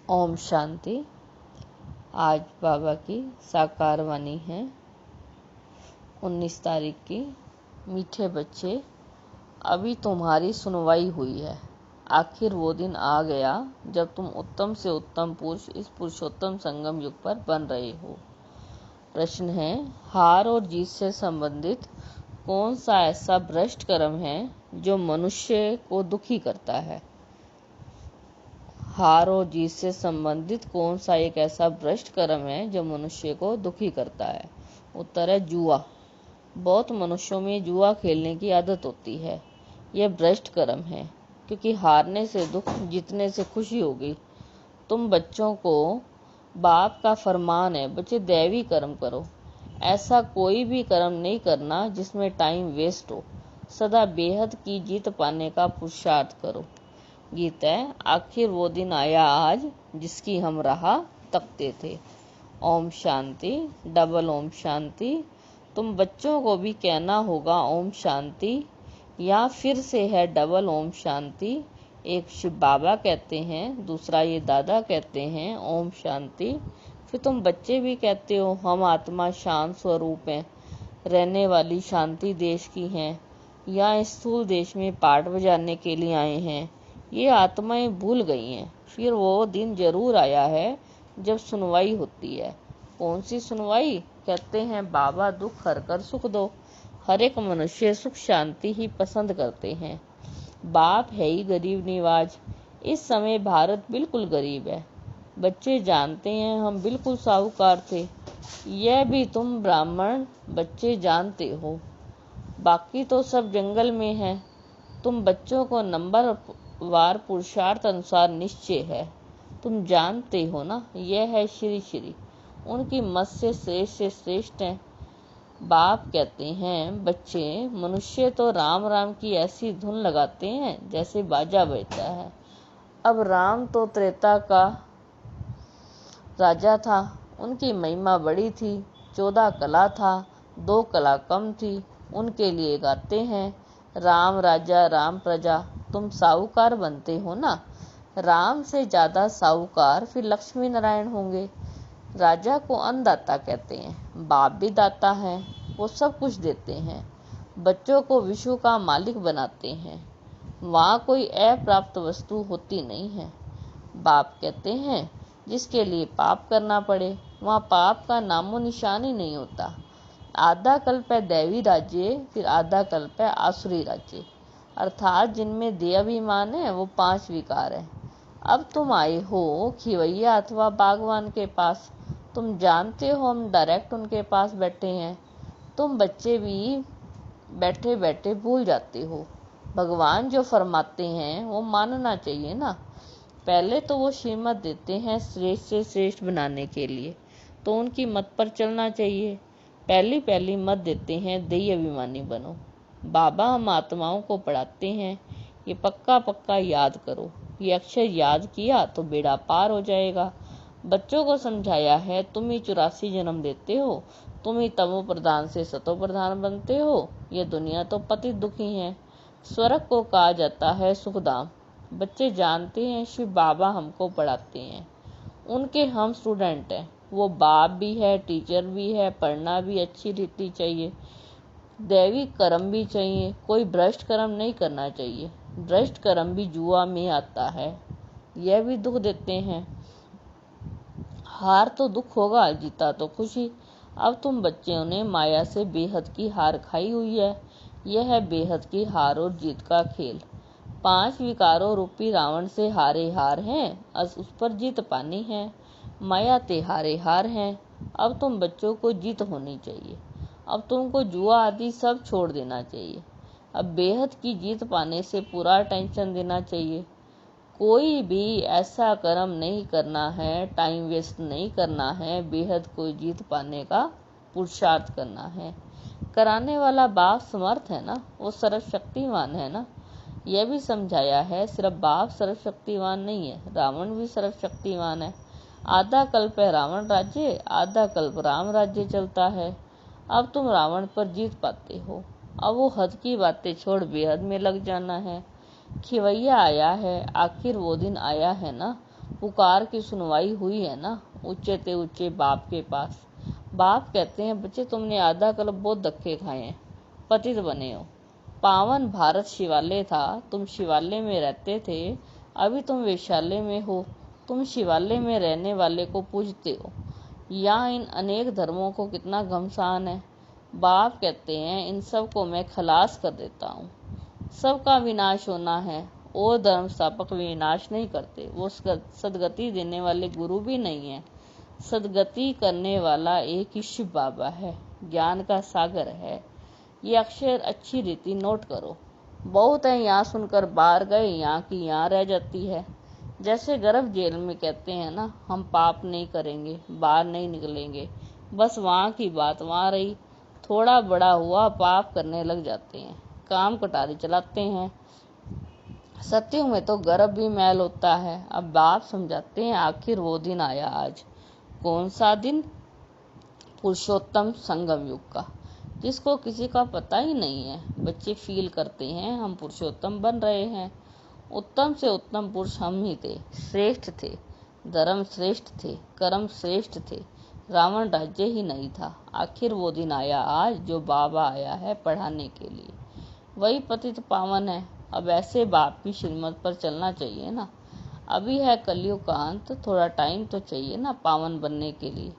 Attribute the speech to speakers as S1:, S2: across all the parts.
S1: ओम शांति। आज बाबा की साकार वाणी है 19 तारीख की। मीठे बच्चे, अभी तुम्हारी सुनवाई हुई है। आखिर वो दिन आ गया जब तुम उत्तम से उत्तम पुरुष इस पुरुषोत्तम संगम युग पर बन रहे हो। प्रश्न है, हार और जीत से संबंधित कौन सा ऐसा भ्रष्ट कर्म है जो मनुष्य को दुखी करता है? हार और जीत से संबंधित कौन सा एक ऐसा भ्रष्ट कर्म है जो मनुष्य को दुखी करता है? उत्तर है जुआ। बहुत मनुष्यों में जुआ खेलने की आदत होती है। यह भ्रष्ट कर्म है, क्योंकि हारने से दुख, जीतने से खुशी होगी। तुम बच्चों को बाप का फरमान है, बच्चे दैवी कर्म करो। ऐसा कोई भी कर्म नहीं करना जिसमें टाइम वेस्ट हो। सदा बेहद की जीत पाने का पुरुषार्थ करो। गीत है, आखिर वो दिन आया आज जिसकी हम राह तकते थे। ओम शांति। डबल ओम शांति। तुम बच्चों को भी कहना होगा ओम शांति, या फिर से है डबल ओम शांति। एक शिव बाबा कहते हैं, दूसरा ये दादा कहते हैं ओम शांति। फिर तुम बच्चे भी कहते हो हम आत्मा शांत स्वरूप हैं, रहने वाली शांति देश की हैं, या स्थूल देश में पाठ बजाने के लिए आए हैं। ये आत्माएं भूल गई हैं। फिर वो दिन जरूर आया है जब सुनवाई होती है। कौन सी सुनवाई? कहते हैं बाबा दुख हर कर सुख दो। हर एक मनुष्य सुख शांति ही पसंद करते हैं। बाप है ही गरीब निवाज। इस समय भारत बिल्कुल गरीब है। बच्चे जानते हैं हम बिल्कुल साहूकार थे। यह भी तुम ब्राह्मण बच्चे जानते हो। बाकी तो सब जंगल में है। तुम बच्चों को नंबर वार पुरुषार्थ अनुसार निश्चय है। तुम जानते हो ना, यह है श्री श्री। उनकी मत से श्रेष्ठ है। बाप कहते हैं बच्चे, मनुष्य तो राम राम की ऐसी धुन लगाते हैं जैसे बाजा बजता है। अब राम तो त्रेता का राजा था, उनकी महिमा बड़ी थी। 14 कला था, 2 कला कम थी। उनके लिए गाते हैं राम राजा राम प्रजा। तुम साहूकार बनते हो ना। राम से ज्यादा साहूकार फिर लक्ष्मी नारायण होंगे। राजा को अन्नदाता कहते हैं। बाप भी दाता है, वो सब कुछ देते हैं। बच्चों को विश्व का मालिक बनाते हैं। वहाँ कोई अप्राप्त वस्तु होती नहीं है। बाप कहते हैं जिसके लिए पाप करना पड़े वहाँ पाप का नामो निशान ही नहीं होता। आधा कल्प है दैवी राज्य, फिर आधा कल्प है आसुरी राज्य, अर्थात जिनमें देहाभिमान है वो 5 विकार है। अब तुम आए हो खिवैया अथवा बागवान के पास। तुम जानते हो हम डायरेक्ट उनके पास बैठे हैं। तुम बच्चे भी बैठे बैठे भूल जाते हो। भगवान जो फरमाते हैं वो मानना चाहिए ना। पहले तो वो श्रीमत देते हैं श्रेष्ठ से श्रेष्ठ बनाने के लिए, तो उनकी मत पर चलना चाहिए। पहली मत देते हैं देही अभिमानी बनो। बाबा हम आत्माओं को पढ़ाते हैं, ये पक्का पक्का याद करो। ये अक्षर याद किया तो बेड़ा पार हो जाएगा। बच्चों को समझाया है तुम ही 84 जन्म देते हो, तुम ही तमो प्रधान से सतो प्रधान बनते हो। ये दुनिया तो पतित दुखी है। स्वर्ग को कहा जाता है सुखधाम। बच्चे जानते हैं शिव बाबा हमको पढ़ाते हैं, उनके हम स्टूडेंट हैं। वो बाप भी है, टीचर भी है। पढ़ना भी अच्छी रीति चाहिए, दैवी कर्म भी चाहिए। कोई भ्रष्ट कर्म नहीं करना चाहिए। भ्रष्ट कर्म भी जुआ में आता है, यह भी दुख देते हैं। हार तो दुख होगा, जीता तो खुशी। अब तुम बच्चों ने माया से बेहद की हार खाई हुई है। यह है बेहद की हार और जीत का खेल। 5 विकारों रूपी रावण से हारे हार हैं, उस पर जीत पानी है। माया ते हारे हार हैं। अब तुम बच्चों को जीत होनी चाहिए। अब तुमको जुआ आदि सब छोड़ देना चाहिए। अब बेहद की जीत पाने से पूरा टेंशन देना चाहिए। कोई भी ऐसा कर्म नहीं करना है, टाइम वेस्ट नहीं करना है। बेहद को जीत पाने का पुरुषार्थ करना है। कराने वाला बाप समर्थ है ना, वो सर्वशक्तिमान है ना। यह भी समझाया है सिर्फ बाप सर्वशक्तिमान नहीं है, रावण भी सर्वशक्तिमान है। आधा कल्प है रावण राज्य, आधा कल्प राम राज्य चलता है। अब तुम रावण पर जीत पाते हो। अब वो हद की बातें छोड़ बेहद में लग जाना है। खिवैया आया है, आखिर वो दिन आया है ना। पुकार की सुनवाई हुई है ना ऊंचे ते ऊंचे बाप के पास। बाप कहते हैं, बच्चे तुमने आधा कल्प बहुत धक्के खाए हैं, पतित बने हो। पावन भारत शिवालय था, तुम शिवालय में रहते थे, अभी तुम वेश्यालय में हो। तुम शिवालय में रहने वाले को पूजते हो, यहाँ इन अनेक धर्मों को कितना घमसान है। बाप कहते हैं, इन सब को मैं खलास कर देता हूँ। सबका विनाश होना है, और धर्म स्थापक विनाश नहीं करते, वो सदगति देने वाले गुरु भी नहीं है। सदगति करने वाला एक ही शिव बाबा है, ज्ञान का सागर है। ये अक्षर अच्छी रीति नोट करो। बहुत है यहाँ सुनकर बाहर गए, यहाँ की यहाँ रह जाती है। जैसे गर्भ जेल में कहते हैं ना, हम पाप नहीं करेंगे, बाहर नहीं निकलेंगे, बस वहाँ की बात वहाँ रही। थोड़ा बड़ा हुआ पाप करने लग जाते हैं, काम कटारी चलाते हैं। सत्युग में तो गर्भ भी मैल होता है। अब बाप समझाते हैं, आखिर वो दिन आया आज। कौन सा दिन? पुरुषोत्तम संगम युग का, जिसको किसी का पता ही नहीं है। बच्चे फील करते हैं हम पुरुषोत्तम बन रहे हैं। उत्तम से उत्तम पुरुष हम ही थे, श्रेष्ठ थे, धर्म श्रेष्ठ थे, कर्म श्रेष्ठ थे, रावण राज्य ही नहीं था। आखिर वो दिन आया आज, जो बाबा आया है पढ़ाने के लिए। वही पतित पावन है। अब ऐसे बाप की श्रीमत पर चलना चाहिए ना। अभी है कलयुग का अंत, थोड़ा टाइम तो चाहिए ना पावन बनने के लिए।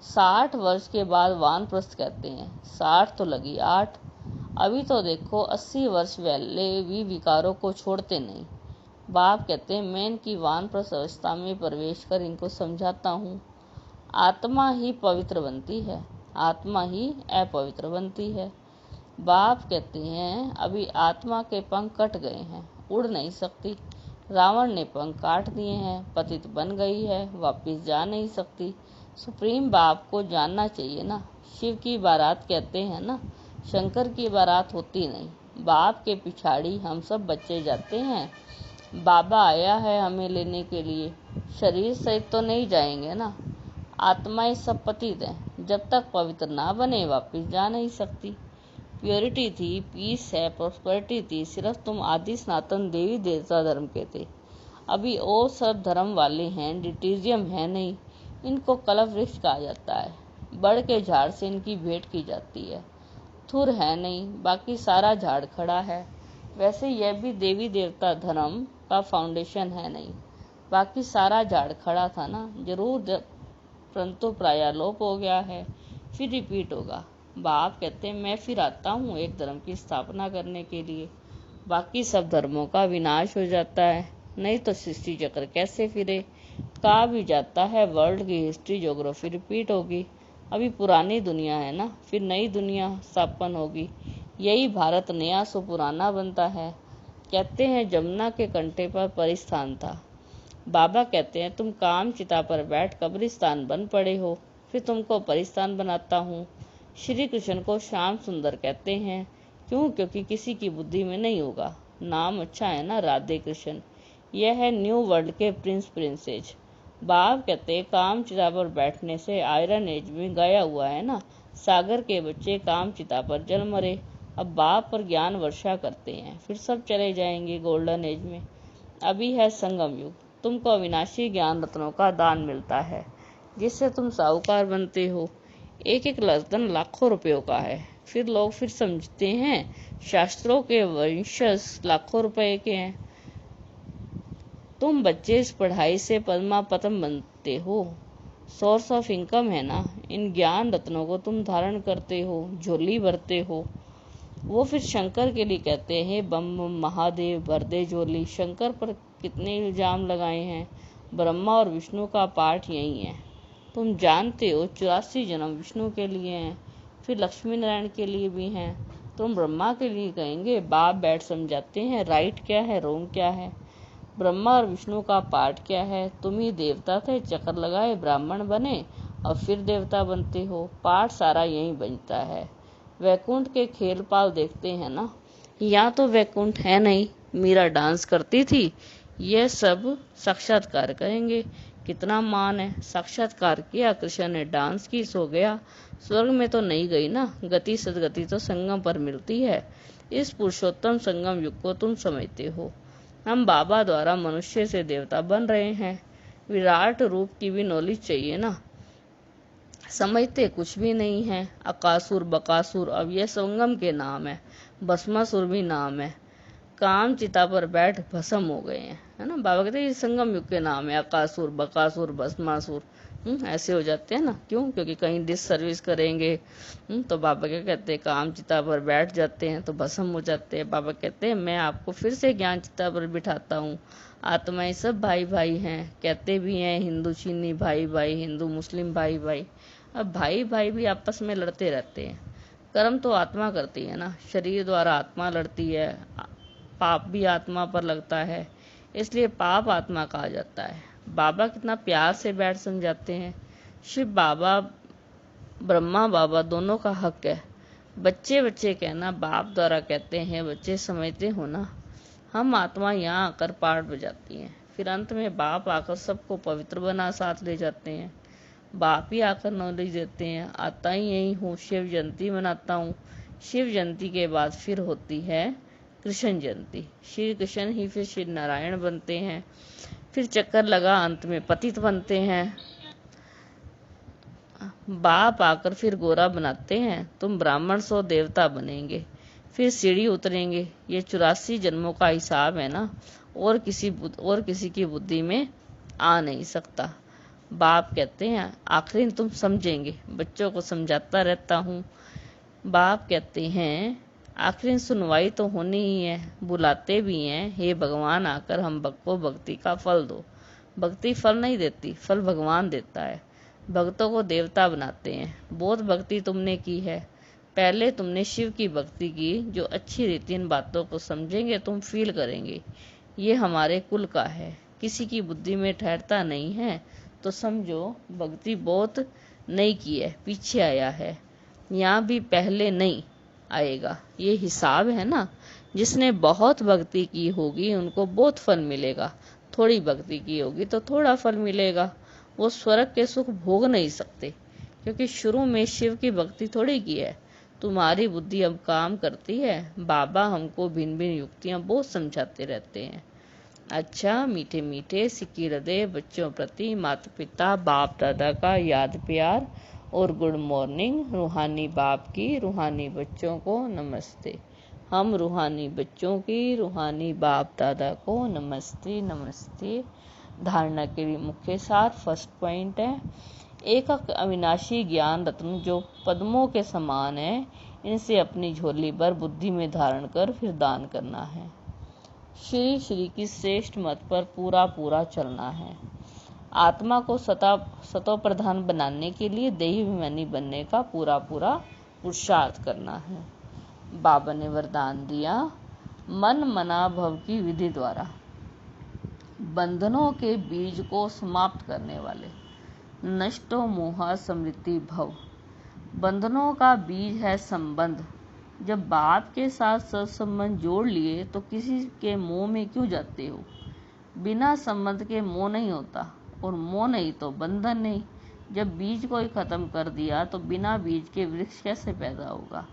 S1: 60 वर्ष के बाद वानप्रस्थ कहते हैं, 60 तो लगी 8। अभी तो देखो 80 वर्ष वाले भी विकारों को छोड़ते नहीं। बाप कहते हैं, मैं इनकी वानप्रस्थ अवस्था में प्रवेश कर इनको समझाता हूँ। आत्मा ही पवित्र बनती है, आत्मा ही अपवित्र बनती है। बाप कहते हैं, अभी आत्मा के पंख कट गए हैं, उड़ नहीं सकती। रावण ने पंख काट दिए हैं, पतित बन गई है, वापिस जा नहीं सकती। सुप्रीम बाप को जानना चाहिए ना। शिव की बारात कहते हैं ना, शंकर की बारात होती नहीं। बाप के पिछाड़ी हम सब बच्चे जाते हैं। बाबा आया है हमें लेने के लिए, शरीर सहित तो नहीं जाएंगे ना। आत्माएं सब पतित हैं, जब तक पवित्र ना बने वापिस जा नहीं सकती। प्योरिटी थी, पीस है, प्रॉस्पेरिटी थी, सिर्फ तुम आदि सनातन देवी देवता धर्म के थे। अभी और सब धर्म वाले हैं, डिटीजियम है नहीं। इनको कलप वृक्ष कहा जाता है, बड़ के झाड़ से इनकी भेंट की जाती है। थुर है नहीं, बाकी सारा झाड़ खड़ा है। वैसे यह भी देवी देवता धर्म का फाउंडेशन है नहीं, बाकी सारा झाड़ खड़ा था ना, जरूर, परंतु प्रायालोप हो गया है, फिर रिपीट होगा। बाप कहते हैं, मैं फिर आता हूँ एक धर्म की स्थापना करने के लिए। बाकी सब धर्मों का विनाश हो जाता है, नहीं तो सृष्टि चक्र कैसे फिरे। कहा भी जाता है वर्ल्ड की हिस्ट्री ज्योग्राफी रिपीट होगी। अभी पुरानी दुनिया है ना, फिर नई दुनिया स्थापन होगी। यही भारत नया सो पुराना बनता है। कहते हैं जमुना के कंठे पर परिस्थान था। बाबा कहते हैं, तुम काम चिता पर बैठ कब्रिस्तान बन पड़े हो, फिर तुमको परिस्थान बनाता हूँ। श्री कृष्ण को श्याम सुंदर कहते हैं, क्यों? क्योंकि किसी की बुद्धि में नहीं होगा। नाम अच्छा है ना, राधे कृष्ण। यह है न्यू वर्ल्ड के प्रिंस प्रिंसेज। बाप कहते हैं, काम चिता पर बैठने से आयरन एज में गया हुआ है ना, सागर के बच्चे काम चिता पर जल मरे। अब बाप पर ज्ञान वर्षा करते हैं, फिर सब चले जाएंगे गोल्डन एज में। अभी है संगम युग, तुमको अविनाशी ज्ञान रत्नों का दान मिलता है, जिससे तुम साहूकार बनते हो। एक एक रत्न लाखों रुपयों का है। फिर लोग फिर समझते हैं शास्त्रों के वंशज लाखों रुपए के हैं। तुम बच्चे इस पढ़ाई से पद्मा पतम बनते हो, सोर्स ऑफ इनकम है ना। इन ज्ञान रत्नों को तुम धारण करते हो, झोली भरते हो। वो फिर शंकर के लिए कहते हैं, बम बम महादेव भर दे झोली। शंकर पर कितने इल्जाम लगाए हैं। ब्रह्मा और विष्णु का पाठ यही है। तुम जानते हो 84 जन्म विष्णु के लिए हैं, फिर लक्ष्मी नारायण के लिए भी हैं। तुम ब्रह्मा के लिए कहेंगे। बाप बैठ समझाते हैं राइट क्या है, रोंग क्या है। ब्रह्मा और विष्णु का पाठ क्या है? तुम ही देवता थे, चक्कर लगाए ब्राह्मण बने और फिर देवता बनते हो। पाठ सारा यही बनता है। वैकुंठ के खेल पाल देखते हैं ना, यहाँ तो वैकुंठ है नहीं। मीरा डांस करती थी, यह सब साक्षात्कार करेंगे। कितना मान है, साक्षात्कार किया, कृष्ण ने डांस की, सो गया। स्वर्ग में तो नहीं गई ना, गति सदगति तो संगम पर मिलती है। इस पुरुषोत्तम संगम युग को तुम समझते हो। हम बाबा द्वारा मनुष्य से देवता बन रहे हैं। विराट रूप की भी नॉलेज चाहिए ना। समझते कुछ भी नहीं है। अकासुर बकासुर अब यह संगम के नाम है, भस्मासुर भी नाम है। काम चिता पर बैठ भस्म हो गए हैं, है ना। बाबा कहते हैं ये संगम युग के नाम है, अकासुर बकासुर भस्मासुर। ऐसे हो जाते हैं ना, क्यों? क्योंकि कहीं डिस सर्विस करेंगे तो बाबा क्या कहते हैं, काम चिता पर बैठ जाते हैं तो भस्म हो जाते हैं। बाबा कहते हैं मैं आपको फिर से ज्ञान चिता पर बिठाता हूँ। आत्माएं सब भाई भाई हैं, कहते भी हैं हिंदू चीनी भाई भाई, हिंदू मुस्लिम भाई भाई। अब भाई भाई भी आपस में लड़ते रहते हैं। कर्म तो आत्मा करती है ना, शरीर द्वारा आत्मा लड़ती है, पाप भी आत्मा पर लगता है, इसलिए पाप आत्मा कहा जाता है। बाबा कितना प्यार से बैठ समझाते हैं। शिव बाबा ब्रह्मा बाबा दोनों का हक है। बच्चे बच्चे कहना बाप द्वारा कहते हैं, बच्चे समझते हो ना। हम आत्मा यहाँ आकर पाठ बजाती हैं, फिर अंत में बाप आकर सबको पवित्र बना साथ ले जाते हैं। बाप ही आकर नॉलेज देते हैं। आता ही यही हूँ, शिव जयंती मनाता हूँ। शिव जयंती के बाद फिर होती है कृष्ण जयंती। श्री कृष्ण ही फिर श्री नारायण बनते हैं। फिर चक्कर लगा, अंत में पतित बनते हैं। बाप आकर फिर गोरा बनाते हैं, तुम ब्राह्मण सो देवता बनेंगे, फिर सीढ़ी उतरेंगे। ये 84 जन्मों का हिसाब है ना, और किसी की बुद्धि में आ नहीं सकता। बाप कहते हैं आखिर तुम समझेंगे, बच्चों को समझाता रहता हूँ। बाप कहते हैं आखिर सुनवाई तो होनी ही है, बुलाते भी हैं, हे भगवान आकर हम को भक्ति का फल दो। भक्ति फल नहीं देती, फल भगवान देता है। भक्तों को देवता बनाते हैं। बहुत भक्ति तुमने की है, पहले तुमने शिव की भक्ति की, जो अच्छी रीति इन बातों को समझेंगे तुम फील करेंगे। ये हमारे कुल का है, किसी की बुद्धि में ठहरता नहीं है तो समझो भक्ति बहुत नहीं की है, पीछे आया है। यहाँ भी पहले नहीं आएगा, ये हिसाब है ना। जिसने बहुत भक्ति की होगी उनको बहुत फल मिलेगा, थोड़ी भक्ति की होगी तो थोड़ा फल मिलेगा। वो स्वर्ग के सुख भोग नहीं सकते, क्योंकि शुरू में शिव की भक्ति थोड़ी की है। तुम्हारी बुद्धि अब काम करती है। बाबा हमको भिन्न भिन्न युक्तियां बहुत समझाते रहते हैं। अच्छा, मीठे मीठे सिक्की हृदय बच्चों प्रति माता पिता बाप दादा का याद प्यार और गुड मॉर्निंग। रूहानी बाप की रूहानी बच्चों को नमस्ते। हम रूहानी बच्चों की रूहानी बाप दादा को नमस्ते नमस्ते। धारणा के लिए मुख्य सार फर्स्ट पॉइंट है, एक अविनाशी ज्ञान रत्न जो पद्मों के समान है, इनसे अपनी झोली भर बुद्धि में धारण कर फिर दान करना है। श्री श्री की श्रेष्ठ मत पर पूरा पूरा चलना है। आत्मा को सतो प्रधान बनाने के लिए देही अभिमानी बनने का पूरा पूरा पुरुषार्थ करना है। बाबा ने वरदान दिया, मन मना भव की विधि द्वारा बंधनों के बीज को समाप्त करने वाले। नष्टो मोह स्मृति भव, बंधनों का बीज है संबंध। जब बाप के साथ सत्संबंध जोड़ लिए तो किसी के मोह में क्यों जाते हो। बिना संबंध के मोह नहीं होता, और मोह नहीं तो बंधन नहीं। जब बीज को ही खत्म कर दिया तो बिना बीज के वृक्ष कैसे पैदा होगा।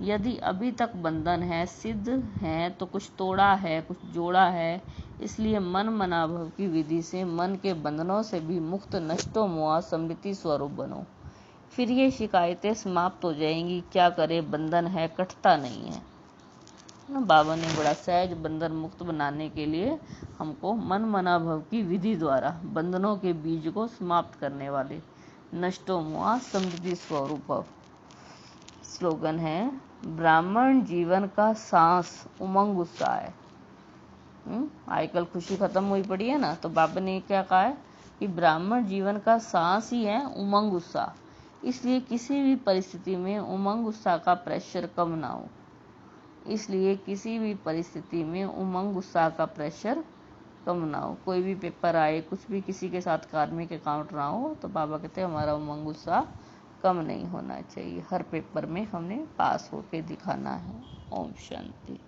S1: यदि अभी तक बंधन है, सिद्ध है, तो कुछ तोड़ा है, कुछ जोड़ा है। इसलिए मन मनाभव की विधि से मन के बंधनों से भी मुक्त नष्टो मोह स्मृति स्वरूप बनो, फिर ये शिकायतें समाप्त हो जाएंगी। क्या करे, बंधन है, कटता नहीं है। बाबा ने बड़ा सहज बंधन मुक्त बनाने के लिए हमको मन मनाभव की विधि द्वारा बंधनों के बीज को समाप्त करने वाले नष्टो मोह स्मृति स्वरूप। स्लोगन है, ब्राह्मण जीवन का सांस उमंग उत्साह है। आजकल खुशी खत्म हुई पड़ी है ना, तो बाबा ने क्या कहा है कि ब्राह्मण जीवन का सांस ही है उमंग उत्साह। इसलिए किसी भी परिस्थिति में उमंग उत्साह का प्रेशर कम ना हो। इसलिए किसी भी परिस्थिति में उमंग उत्साह का प्रेशर कम ना हो। कोई भी पेपर आए, कुछ भी किसी के साथ कार्मिक अकाउंट ना हो, तो बाबा कहते हैं हमारा उमंग उत्साह कम नहीं होना चाहिए। हर पेपर में हमने पास होके दिखाना है। ओम शांति।